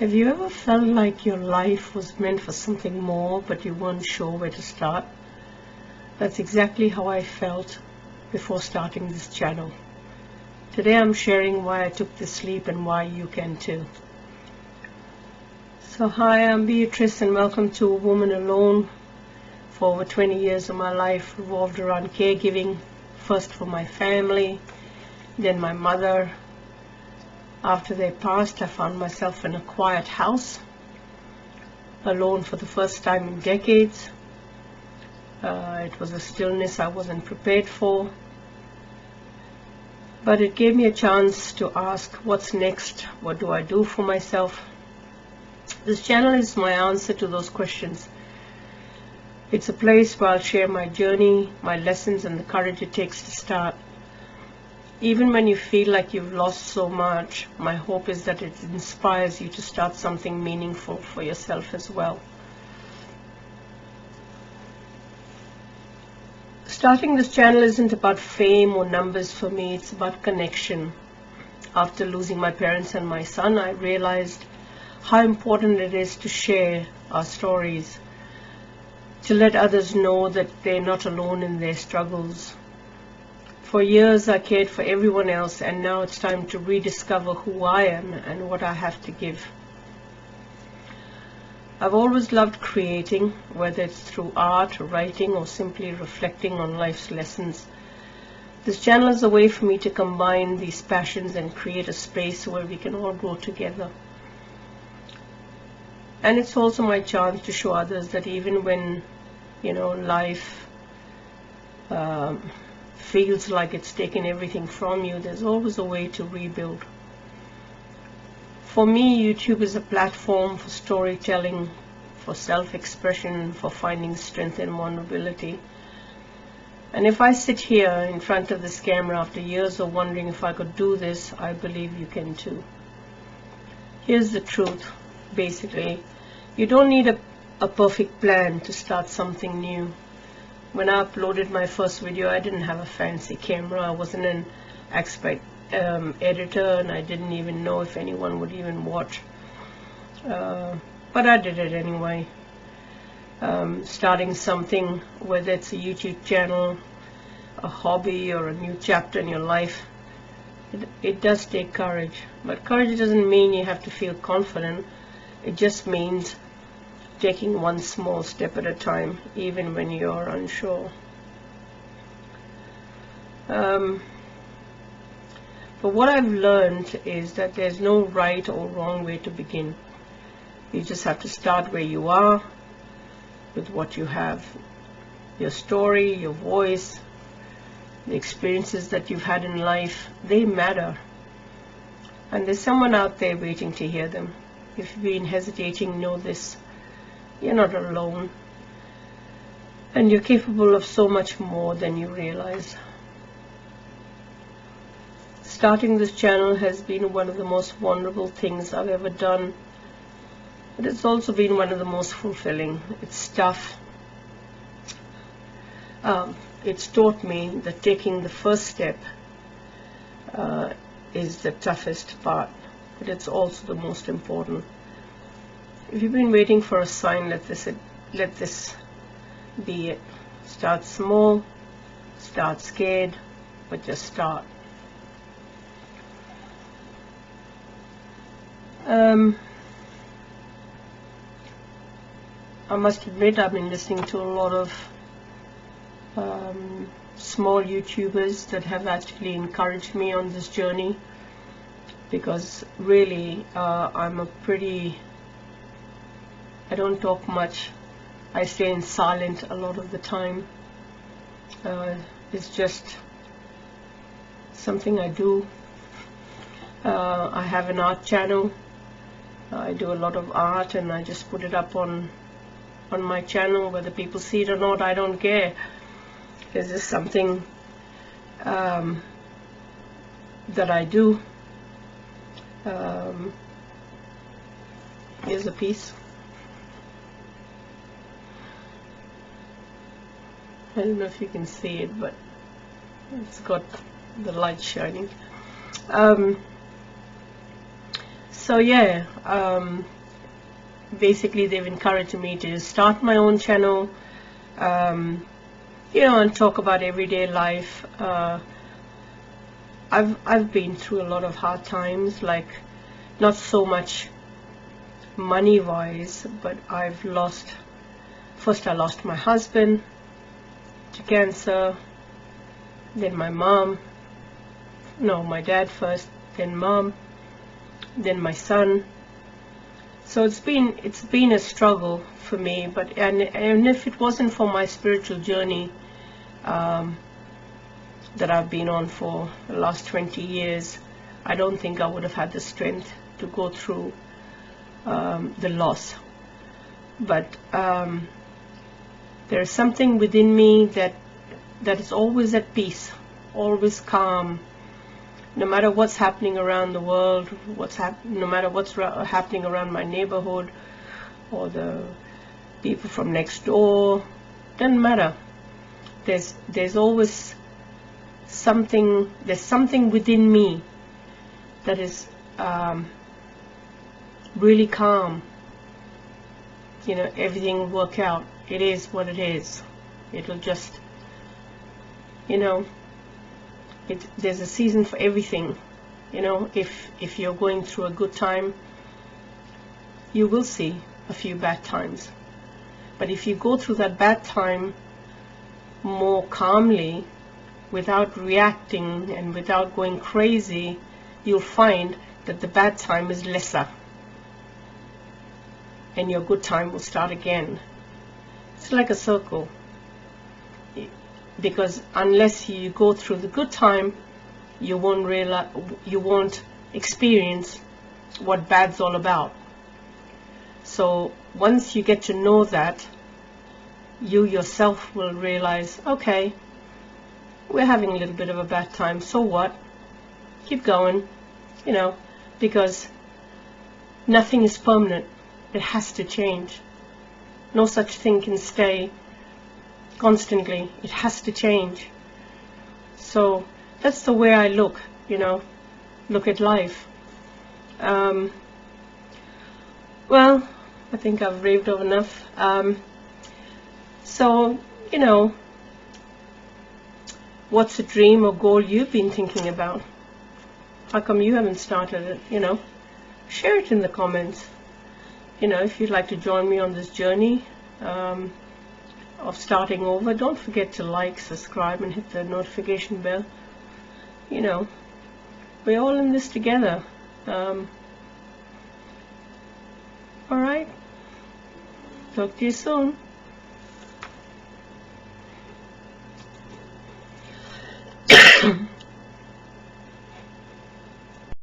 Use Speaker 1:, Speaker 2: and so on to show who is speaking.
Speaker 1: Have you ever felt like your life was meant for something more, but you weren't sure where to start? That's exactly how I felt before starting this channel. Today I'm sharing why I took this leap and why you can too. So hi, I'm Beatrice and welcome to A Woman Alone. For over 20 years of my life revolved around caregiving, first for my family, then my mother. After they passed, I found myself in a quiet house, alone for the first time in decades. It was a stillness I wasn't prepared for, but it gave me a chance to ask, what's next? What do I do for myself? This channel is my answer to those questions. It's a place where I'll share my journey, my lessons, and the courage it takes to start. Even when you feel like you've lost so much, my hope is that it inspires you to start something meaningful for yourself as well. Starting this channel isn't about fame or numbers for me, it's about connection. After losing my parents and my son, I realized how important it is to share our stories, to let others know that they're not alone in their struggles. For years I cared for everyone else, and now it's time to rediscover who I am and what I have to give. I've always loved creating, whether it's through art, writing, or simply reflecting on life's lessons. This channel is a way for me to combine these passions and create a space where we can all grow together. And it's also my chance to show others that even when, life feels like it's taken everything from you, there's always a way to rebuild. For me, YouTube is a platform for storytelling, for self-expression, for finding strength in vulnerability. And if I sit here in front of this camera after years of wondering if I could do this, I believe you can too. Here's the truth, basically. You don't need a perfect plan to start something new. When I uploaded my first video, I didn't have a fancy camera. I wasn't an expert editor, and I didn't even know if anyone would even watch. But I did it anyway. Starting something, whether it's a YouTube channel, a hobby, or a new chapter in your life, it does take courage. But courage doesn't mean you have to feel confident. It just means taking one small step at a time, even when you're unsure. But what I've learned is that there's no right or wrong way to begin. You just have to start where you are, with what you have. Your story, your voice, the experiences that you've had in life, they matter. And there's someone out there waiting to hear them. If you've been hesitating, know this. You're not alone, and you're capable of so much more than you realize. Starting this channel has been one of the most vulnerable things I've ever done, but it's also been one of the most fulfilling. It's tough. It's taught me that taking the first step is the toughest part, but it's also the most important. If you've been waiting for a sign, let this be it. Start small, start scared, but just start. I must admit, I've been listening to a lot of small YouTubers that have actually encouraged me on this journey, because really I don't talk much. I stay in silent a lot of the time. It's just something I do. I have an art channel. I do a lot of art, and I just put it up on my channel. Whether people see it or not, I don't care. It's just something that I do. Here's a piece. I don't know if you can see it, but it's got the light shining. So yeah, basically they've encouraged me to start my own channel, you know, and talk about everyday life. I've been through a lot of hard times, like not so much money wise, but I've lost, first I lost my husband to cancer, then my mom, no, my dad first, then mom, then my son. So it's been a struggle for me, but and if it wasn't for my spiritual journey that I've been on for the last 20 years, I don't think I would have had the strength to go through the loss. But there is something within me that is always at peace, always calm, no matter what's happening around the world, no matter what's happening around my neighborhood or the people from next door. Doesn't matter. There's always something. There's something within me that is really calm. You know, everything will work out. It is what it is. It'll just, you know, there's a season for everything. You know, if you're going through a good time, you will see a few bad times. But if you go through that bad time more calmly, without reacting and without going crazy, you'll find that the bad time is lesser and your good time will start again. It's like a circle, because unless you go through the good time, you won't experience what bad's all about. So once you get to know that, you yourself will realize, okay, we're having a little bit of a bad time, so what? Keep going, you know, because nothing is permanent. It has to change. No such thing can stay constantly. It has to change. So that's the way I look, you know, look at life. Well, I think I've raved over enough. So, you know, what's a dream or goal you've been thinking about? How come you haven't started it? You know, share it in the comments. You know, if you'd like to join me on this journey of starting over, don't forget to like, subscribe, and hit the notification bell. You know, we're all in this together. All right. Talk to you soon.